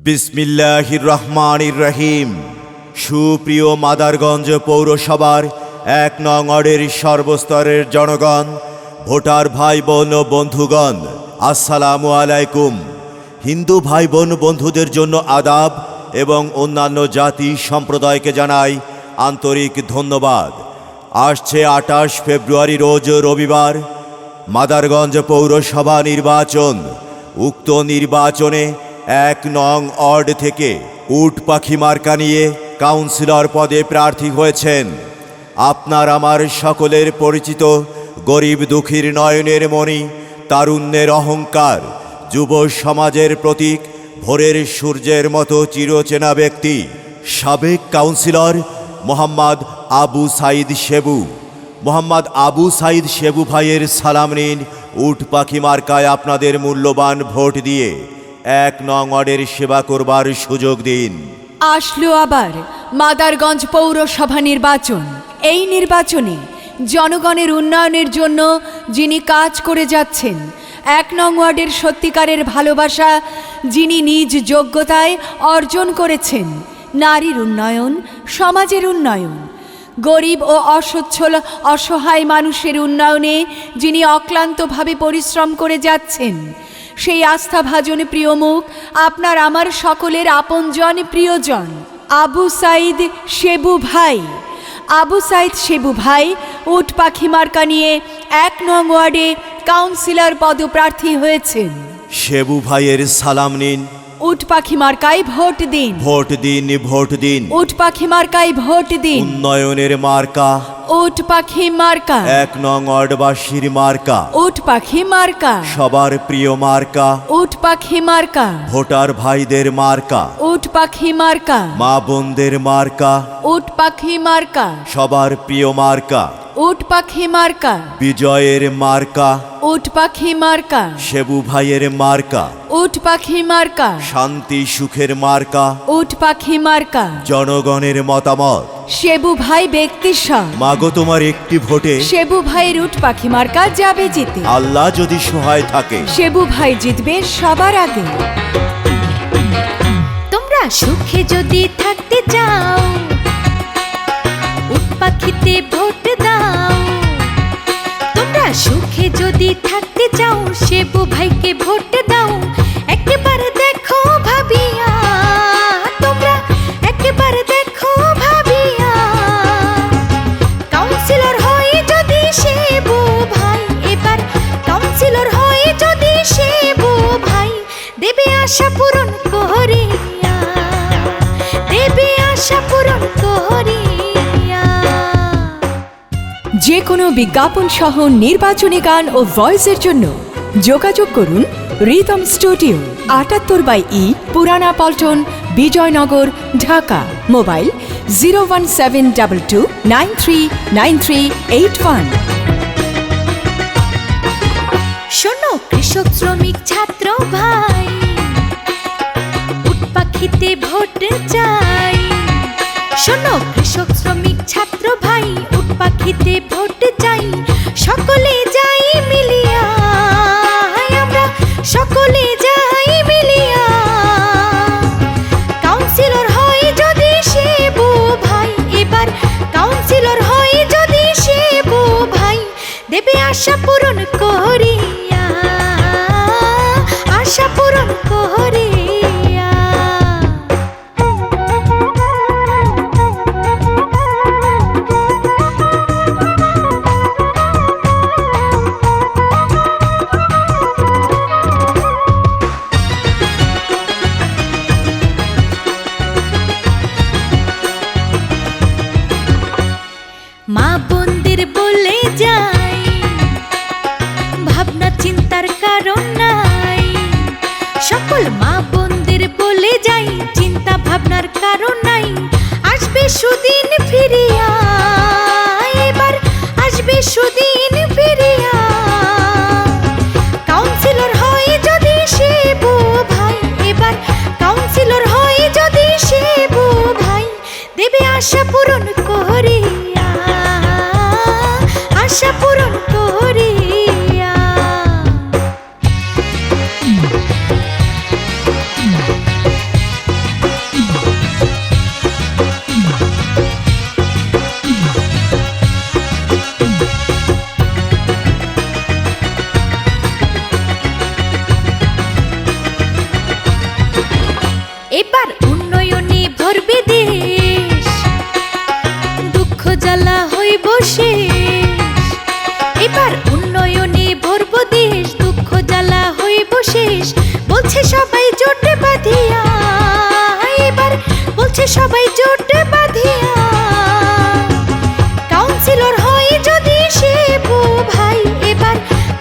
বিসমিল্লাহির রহমানির রহিম। সুপ্রিয় মাদারগঞ্জ পৌরসভার ১ নং ওয়ার্ডের সর্বস্তরের জনগণ, ভোটার ভাই বোন ও বন্ধুগণ, আসসালামু আলাইকুম। হিন্দু ভাই বোন বন্ধুদের জন্য আদাব এবং অন্যান্য জাতি সম্প্রদায়কে জানাই আন্তরিক ধন্যবাদ। আসছে ২৮ ফেব্রুয়ারি রোজ রবিবার মাদারগঞ্জ পৌরসভা নির্বাচন। উক্ত নির্বাচনে ১ নং ওয়ার্ড থেকে উট পাখি মার্কা নিয়ে কাউন্সিলর পদে প্রার্থী হয়েছেন আপনার আমার সকলের পরিচিত গরিব দুঃখীর নয়নের মণি, তারুণ্যের অহংকার, যুব সমাজের প্রতীক, ভোরের সূর্যের মতো চিরচেনা ব্যক্তি, সাবেক কাউন্সিলর মোহাম্মদ আবু সাইদ শেবু। মোহাম্মদ আবু সাইদ শেবু ভাইয়ের সালাম নিন। উট পাখি মার্কায় আপনাদের মূল্যবান ভোট দিয়ে ১ নং ওয়ার্ডের সেবা করবার সুযোগ দিন। আসলো আবার মাদারগঞ্জ পৌরসভা নির্বাচন। এই নির্বাচনে জনগণের উন্নয়নের জন্য যিনি কাজ করে যাচ্ছেন, ১ নং ওয়ার্ডের সত্যিকারের ভালোবাসা যিনি নিজ যোগ্যতায় অর্জন করেছেন, নারীর উন্নয়ন, সমাজের উন্নয়ন, গরিব ও অসচ্ছল অসহায় মানুষের উন্নয়নে যিনি অক্লান্তভাবে পরিশ্রম করে যাচ্ছেন, সেই আস্থাভাজন প্রিয় মুখ, আপনার আমার সকলের আপনজন প্রিয়জন আবু সাইদ শেবু ভাই। আবু সাইদ শেবু ভাই উট পাখি মার্কা নিয়ে ১ নং ওয়ার্ডে কাউন্সিলর পদপ্রার্থী হয়েছেন। শেবু ভাইয়ের সালাম নিন। উট পাখি মার্কায় ভোট দিন। ভোট দিন, ভোট দিন। উট পাখি মার্কায় ভোট দিন। উন্নয়নের মার্কা উট পাখি মার্কা। ১ নং ওয়ার্ডবাসীর মার্কা। উট পাখি মার্কা। সবার প্রিয় মার্কা। উট পাখি মার্কা। ভোটার ভাইদের মার্কা। উট পাখি মার্কা। মা বোনদের মার্কা। উট পাখি মার্কা। সবার প্রিয় মার্কা। উট পাখি মার্কা। বিজয়ের মার্কা। উট পাখি মার্কা। শেবু ভাইয়ের মার্কা। উট পাখি মার্কা। শান্তি সুখের মার্কা। উট পাখি মার্কা। জনগণের মতামত। শেবু ভাই ব্যক্তিস্ব। মাগো তোমার একটি ভোটে শেবু ভাইয়ের উট পাখি মার্কা যাবে জিতে। আল্লাহ যদি সহায় থাকে, শেবু ভাই জিতবে সবার আগে। তোমরা সুখে যদি থাকতে চাও, উট পাখিতে ভোট দাও। তোমরা সুখে যদি থাকতে চাও, শেবু ভাইকে ভোট দাও। একেবারে দেখো ভাবিয়া, তোমরা একেবারে দেখো ভাবিয়া। কাউন্সিলর হয়ে যদি শেবু ভাই, এবার কাউন্সিলর হয়ে যদি শেবু ভাই, দেবে আশা পূরণ করিয়া, দেবে আশা পূরণ করিয়া। যে কোনো বিজ্ঞাপন সহ নির্বাচনী গান ও ভয়েসের জন্য যোগাযোগ করুন রিদম স্টুডিও, ৭৮/ই পুরানা পল্টন, বিজয়নগর, ঢাকা। মোবাইল 01722939381। শোনো কৃষক শ্রমিক ছাত্র ভাই, উট পাখিতে ভোট চাই। শোনো কৃষক শ্রমিক ছাত্র ভাই, উট পাখিতে ভোট চাই। সকলে যাই মিলিয়া, আমরা সকলে যাই মিলিয়া। কাউন্সিলর হয় যদি শেবু ভাই, এবার কাউন্সিলর হয় যদি শেবু ভাই, দেবে আশা পূরণ করিয়া, আশা পূরণ করিয়া। মা বোনদের বলে যাই, ভাবনা চিন্তার কারণ নাই। সকল মা বোনদের বলে যাই, চিন্তা ভাবনার কারণ নাই। আসবে সুদিন ফিরিয়া, এবার আসবে সুদিন ফিরিয়া। কাউন্সিলর হয় যদি শেবু ভাই, এবার কাউন্সিলর হয় যদি শেবু ভাই, দেবে আশা পূরণ করিয়া, আশা পূরণ করিয়া। এবার উন্নয়নে ভরবে দেশ, দুঃখ জ্বালা হইব শেষ। এবার উন্নয়নে ভরব দেশ, দুঃখ জ্বালা হইব শেষ। বলছে সবাই জোট বাঁধিয়া, এবার বলছে সবাই জোট বাঁধিয়া। কাউন্সিলর হয় যদি শেবু ভাই, এবার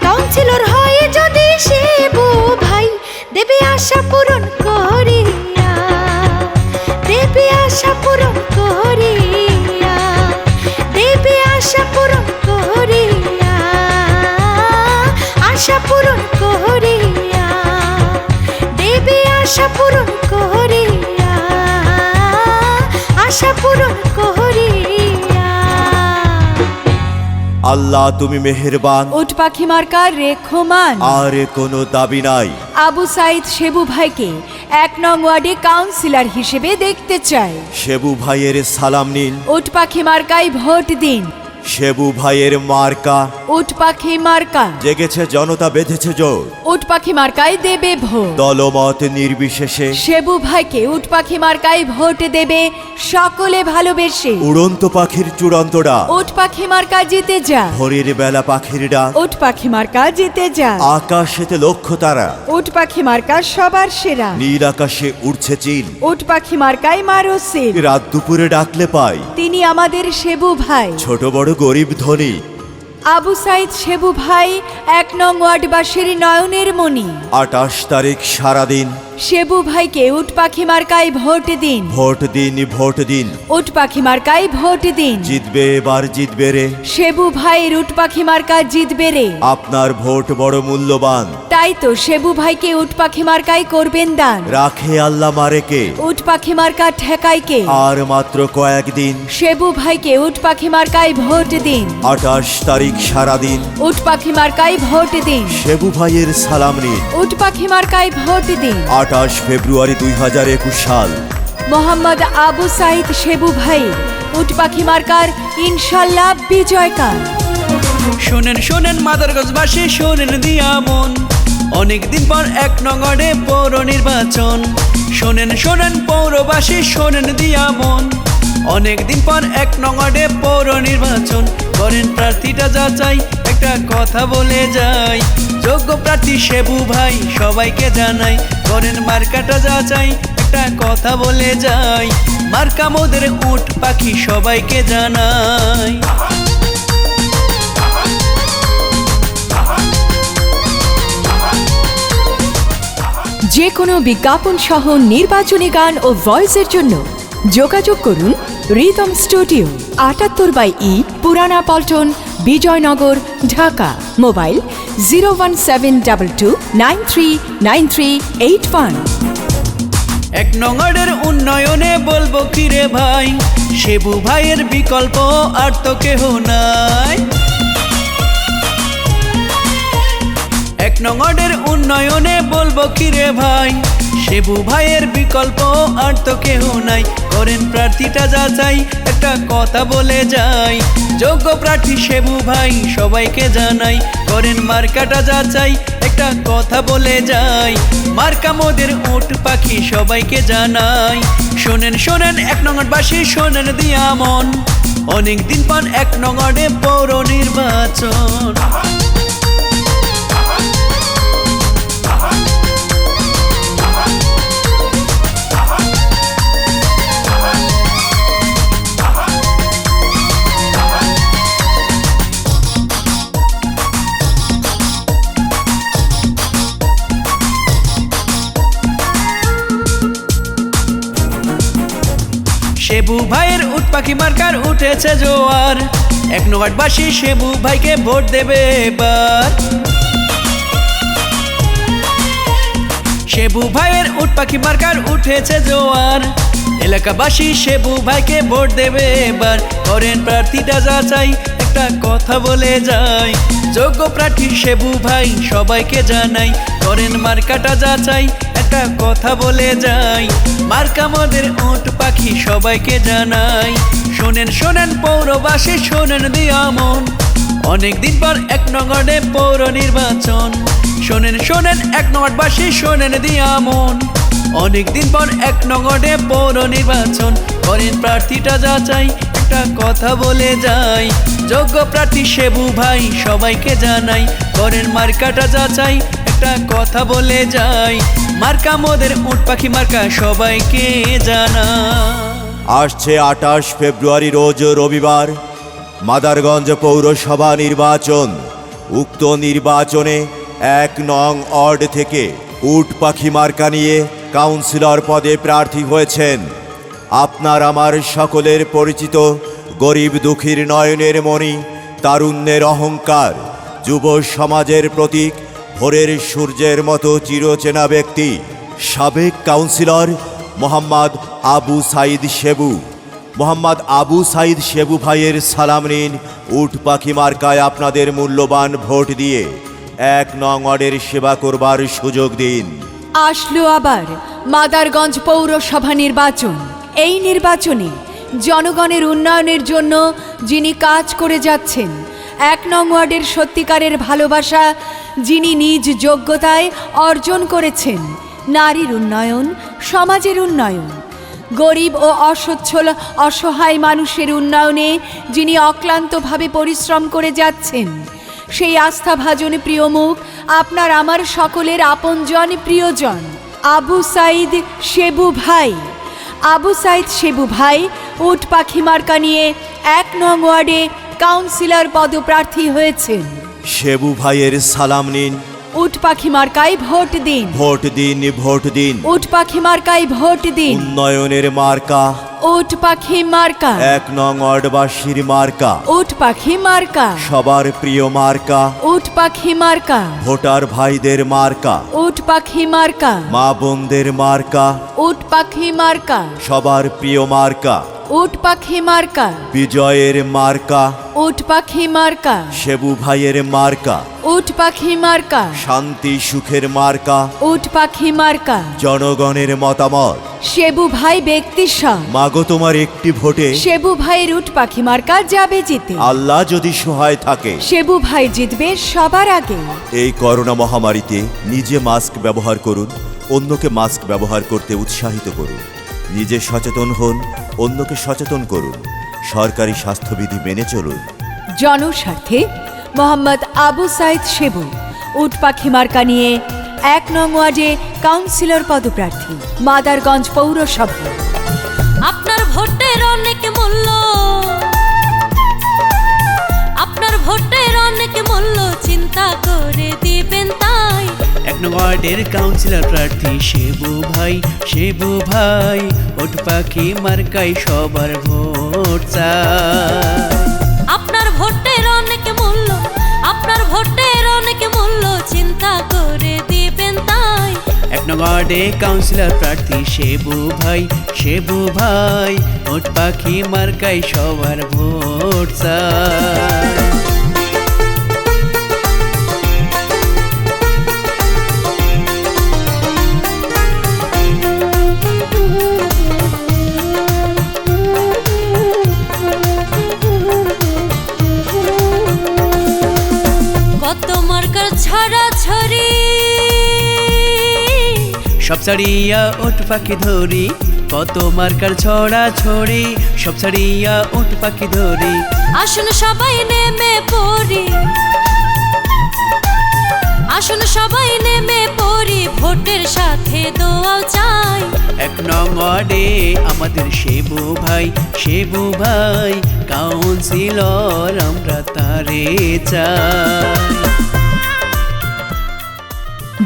কাউন্সিলর হয় যদি শেবু ভাই, দেবে আশা পূরণ করিয়া, দেবে আশা পূরণ করিয়া, দেবে আশা পূরণ করিয়া, আশা পূরণ করিয়া, দেবে আশা পূরণ করিয়া, আশা পূরণ করিয়া। আল্লাহ তুমি মেহেরবান, উট পাখি মার্কার রেখমান। আর কোনো দাবি নাই। আবু সাইদ শেবু ভাইকে 1 নং ওয়ার্ডে কাউন্সিলর হিসেবে দেখতে চাই। শেবু ভাইয়ের সালাম নিন, উট পাখি মার্কায় ভোট দিন। শেবু ভাইয়ের মার্কা, উট পাখি মার্কা। জেগেছে জনতা, বেঁধেছে জোর, উট পাখি মার্কায় দেবে ভোট। দলমত নির্বিশেষে শেবু ভাইকে উট পাখি মার্কায় ভোট দেবে সকলে ভালোবেসে। উড়ন্ত পাখির চূড়ান্ত ডাক, উট পাখি মার্কা জিতে যা, ভোরের বেলা পাখির ডাক, উট পাখি মার্কা জিতে যা। আকাশেতে লক্ষ্য তারা, উট পাখি মার্কা সবার সেরা। নীল আকাশে উড়ছে চিল, উট পাখি মার্কায় মারো সিল। রাত দুপুরে ডাকলে পাই, তিনি আমাদের শেবু ভাই। ছোট বড় গরিব ধনী, আবু সাইদ শেবু ভাই 1 নং ওয়ার্ডবাসীর নয়নের মণি। 28 তারিখ সারাদিন শেবু ভাইকে উট পাখি মার্কায় ভোট দিন। ভোট দিন, ভোট দিন, উট পাখি মার্কায় ভোট দিন। জিতবে এবার জিতবে রে, শেবু ভাইয়ের উট পাখি মার্কা জিতবে রে। আপনার ভোট বড় মূল্যবান, তাই তো শেবু ভাইকে উট পাখি মার্কায় করবেন দান। রাখে আল্লাহ মারেকে, উট পাখি মার্কা ঠেকায় কে? আর মাত্র কয়েকদিন, শেবু ভাইকে উট পাখি মার্কায় ভোট দিন। 28 তারিখ সারাদিন উট পাখি মার্কায় ভোট দিন। শেবু ভাইয়ের সালাম নিন। উট পাখি মার্কায় ভোট দিন। 28 ফেব্রুয়ারি 2021 সাল, মোহাম্মদ আবু সাইদ শেবু ভাই উট পাখি মার্কার ইনশাল্লাহ বিজয়কার। শোনেন শোনেন মাদারগঞ্জবাসী, শোনেন দিয়া মন, অনেকদিন পর 1 নং ওয়ার্ডে পৌর নির্বাচন। শোনেন শোনেন পৌরবাসী, শোনেন দিয়া মন, অনেকদিন পর 1 নং ওয়ার্ডে পৌর নির্বাচন। করেন প্রার্থীটা যাচাই, একটা কথা বলে যাই, যোগ্য প্রার্থী শেবু ভাই সবাইকে জানাই। করেন মার্কাটা যাচাই, একটা কথা বলে যাই, মার্কা মোদের উট পাখি সবাইকে জানাই। যে কোনো বিজ্ঞাপন সহ নির্বাচনী গান ও ভয়েসের জন্য যোগাযোগ করুন রিদম স্টুডিও, 78/E পুরানা পল্টন, বিজয়নগর, ঢাকা। মোবাইল 01722939381। 1 নং ওয়ার্ডের উন্নয়নে বলবো কি রে ভাই, শেবু ভাইয়ের বিকল্প আর তো কেহ নাই। 1 নং ওয়ার্ডের উন্নয়নে বলবো কি রে ভাই, শেবু ভাইয়ের বিকল্প আর তো কেহ নাই। করেন প্রার্থীটা যাচাই, একটা কথা বলে যাই, যোগ্য প্রার্থী শেবু ভাই সবাইকে জানাই। করেন মার্কাটা যাচাই, একটা কথা বলে যাই, মার্কা মোদের উট পাখি সবাইকে জানাই। শোনেন শোনেন 1 নং ওয়ার্ডবাসী, শোনেন দিয়া মন, অনেকদিন পর 1 নং ওয়ার্ডে পৌর নির্বাচন। শেবু ভাইয়ের উট পাখি মার্কার উঠেছে জোয়ার, 1 নং ওয়ার্ডবাসী শেবু ভাইকে ভোট দেবে এবার। শেবু ভাইয়ের উট পাখি মার্কার উঠেছে জোয়ার, এলাকাবাসী শেবু ভাইকে ভোট দেবে এবার। করেন প্রার্থীটা যাচাই, একটা কথা বলে যাই, যোগ্য প্রার্থী শেবু ভাই সবাইকে জানাই। করেন মার্কাটা যাচাই, একটা কথা বলে যাই, মার্কা মোদের উট পাখি সবাইকে জানাই। শোনেন শোনেন পৌরবাসী, শোনেন দিয়া মন, অনেকদিন পর 1 নং ওয়ার্ডে পৌর নির্বাচন। শোনেন শোনেন 1 নং ওয়ার্ডবাসী, শোনেন দিয়া মন। অনেকদিন পর 1 নং ওয়ার্ডে পৌর নির্বাচন, করেন প্রার্থীটা যাচাই, একটা কথা বলে যাই। যোগ্য প্রার্থী শেবু ভাই সবাইকে জানাই, করেন মার্কাটা যাচাই, একটা কথা বলে যাই। মার্কা মোদের উট পাখি মার্কা সবাইকে জানা। আসছে 28 ফেব্রুয়ারি রোজ রবিবার মাদারগঞ্জ পৌরসভা নির্বাচন। উক্ত নির্বাচনে 1 নং ওয়ার্ড থেকে উট পাখি মার্কা নিয়ে কাউন্সিলর পদে প্রার্থী হয়েছেন আপনার আমার সকলের পরিচিত গরিব দুঃখীর নয়নের মণি, তারুণ্যের অহংকার, যুব সমাজের প্রতীক, ভোরের সূর্যের মতো চিরচেনা ব্যক্তি, সাবেক কাউন্সিলর মোহাম্মদ আবু সাইদ শেবু। মোহাম্মদ আবু সাইদ শেবু ভাইয়ের সালাম নিন, উট পাখি মার্কায় আপনাদের মূল্যবান ভোট দিয়ে 1 নং ওয়ার্ডের সেবা করবার সুযোগ দিন। আসলো আবার মাদারগঞ্জ পৌরসভা নির্বাচন। এই নির্বাচনে জনগণের উন্নয়নের জন্য যিনি কাজ করে যাচ্ছেন, 1 নং ওয়ার্ডের সত্যিকারের ভালোবাসা যিনি নিজ যোগ্যতায় অর্জন করেছেন, নারীর উন্নয়ন, সমাজের উন্নয়ন, গরিব ও অসচ্ছল অসহায় মানুষের উন্নয়নে যিনি অক্লান্তভাবে পরিশ্রম করে যাচ্ছেন, সেই আস্থাভাজন প্রিয় মুখ, আপনার আমার সকলের আপনজন প্রিয়জন আবু সাইদ শেবু ভাই। আবু সাইদ শেবু ভাই উট পাখি মার্কা নিয়ে 1 নং ওয়ার্ডে কাউন্সিলর পদপ্রার্থী হয়েছেন। শেবু ভাইয়ের সালাম নিন, উট পাখি মার্কায় ভোট দিন। ভোট দিন, ভোট দিন। উট পাখি মার্কায় ভোট দিন। উন্নয়নের মার্কা, উট পাখি মার্কা। 1 নং ওয়ার্ডবাসীর মার্কা, উট পাখি মার্কা। সবার প্রিয় মার্কা, উট পাখি মার্কা। ভোটার ভাইদের মার্কা, উট পাখি মার্কা। মা বোনদের মার্কা, উট পাখি মার্কা। সবার প্রিয় মার্কা, উট পাখি মার্কা। বিজয়ের মার্কা, উট পাখি মার্কা। শেবু ভাইয়ের মার্কা, উট পাখি মার্কা। শান্তি সুখের মার্কা, উট পাখি মার্কা। জনগণের মতামত। শেবু ভাই ব্যক্তিস্ব, মাগো তোমার একটি ভোটে শেবু ভাইয়ের উট পাখি মার্কা যাবে জিতে। আল্লাহ যদি সহায় থাকে, শেবু ভাই জিতবে সবার আগে। এই করোনা মহামারীতে নিজে মাস্ক ব্যবহার করুন, অন্যকে মাস্ক ব্যবহার করতে উৎসাহিত করুন। নিজে সচেতন হন, অন্যকে সচেতন করুন। সরকারি স্বাস্থ্যবিধি মেনে চলুন। জনস্বার্থে মোহাম্মদ আবু সাইদ শেবু উট পাখি মার্কা নিয়ে 1 নং ওয়ার্ডে কাউন্সিলর পদপ্রার্থী, মাদারগঞ্জ পৌরসভা। আপনার ভোটের অনেক মূল্য, আপনার ভোটের অনেক মূল্য, চিন্তা করে দিবেন তাই। 1 নং ওয়ার্ডের কাউন্সিলর প্রার্থী শেবু ভাই, শেবু ভাই, উট পাখি মার্কায় সবার ভোট চাই। আপনার ভোটের অনেক মূল্য, আপনার ভোটের অনেক মূল্য, চিন্তা করে দিবেন তাই। 1 নং ওয়ার্ডে কাউন্সিলর প্রার্থী শেবু ভাই, শেবু ভাই, উট পাখি মার্কায় সবার ভোট চাই। কত মার্কার ছড়াছড়ি, সব ছাড়িয়া উট পাখি ধরি, কত মার্কার ছড়া ছড়ি, সব ছাড়িয়া উট পাখি ধরি। আসুন সবাই নেমে পড়ি, আসুন সবাই নেমে পড়ি, ভোটের সাথে দোয়াও চাই। 1 নং ওয়ার্ডে আমাদের শেবু ভাই, শেবু ভাই, কাউন্সিলর আমরা তারে চাই।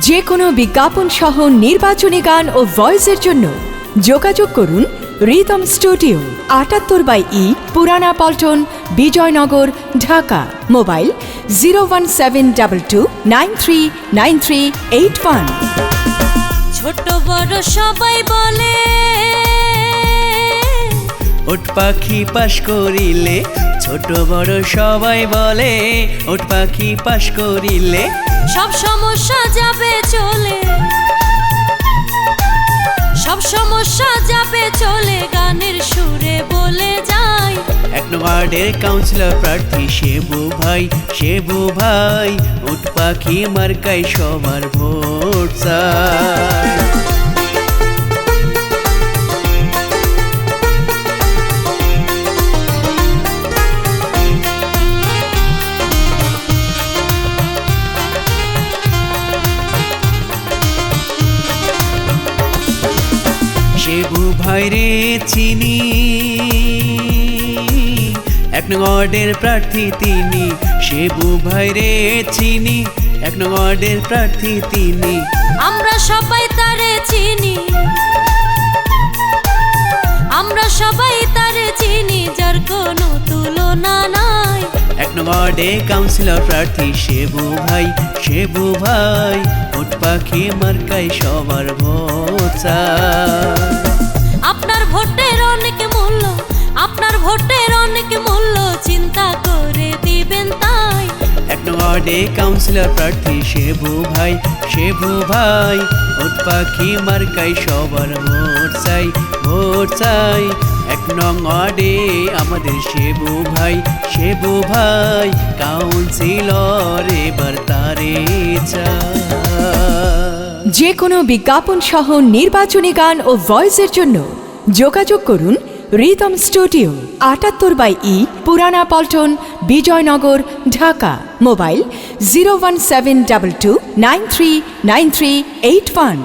যে কোনো বিজ্ঞাপন সহ নির্বাচনী গান ও ভয়েসের জন্য যোগাযোগ করুন রিদম স্টুডিও, 78/E, পুরানা পল্টন, বিজয়নগর, ঢাকা। মোবাইল 01722939381। ছোট বড় সবাই বলে, উট পাখি পাশ করিলে, ছোট বড় সবাই বলে, উট পাখি পাশ করিলে সব সমস্যা যাবে চলে, সব সমস্যা যাবে চলে, গানের সুরে বলে যাই। 1 নং ওয়ার্ডের কাউন্সিলর প্রার্থী শেবু ভাই উট পাখি মার্কাই সবার ভোট চাই। শেবু ভাই রে চিনি, 1 নং ওয়ার্ডের প্রার্থী তিনি। শেবু ভাই রে চিনি, 1 নং ওয়ার্ডের প্রার্থী তিনি। আমরা সবাই তারে চিনি, আমরা সবাই তারে চিনি, যার কোনো তুলনা নাই। 1 নং ওয়ার্ডে কাউন্সিলর প্রার্থী শেবু ভাই উট পাখি মার্কাই সবার ভোট চাই। আপনার ভোটের অনেক মূল্য, আপনার ভোটের অনেক মূল্য, চিন্তা করে দিবেন তাই। 1 নং ওয়ার্ডে কাউন্সিলর প্রার্থী শেবু ভাই উট পাখি মার্কাই সবার ভোট চাই। 1 নং ওয়ার্ডে আমাদের শেবু ভাই কাউন্সিলর এবার তারে চাই। যে কোনো বিজ্ঞাপন সহ নির্বাচনী গান ও ভয়েসের জন্য যোগাযোগ করুন রিদম স্টুডিও, 78/E, পুরানা পল্টন, বিজয়নগর, ঢাকা। মোবাইল 01722939381।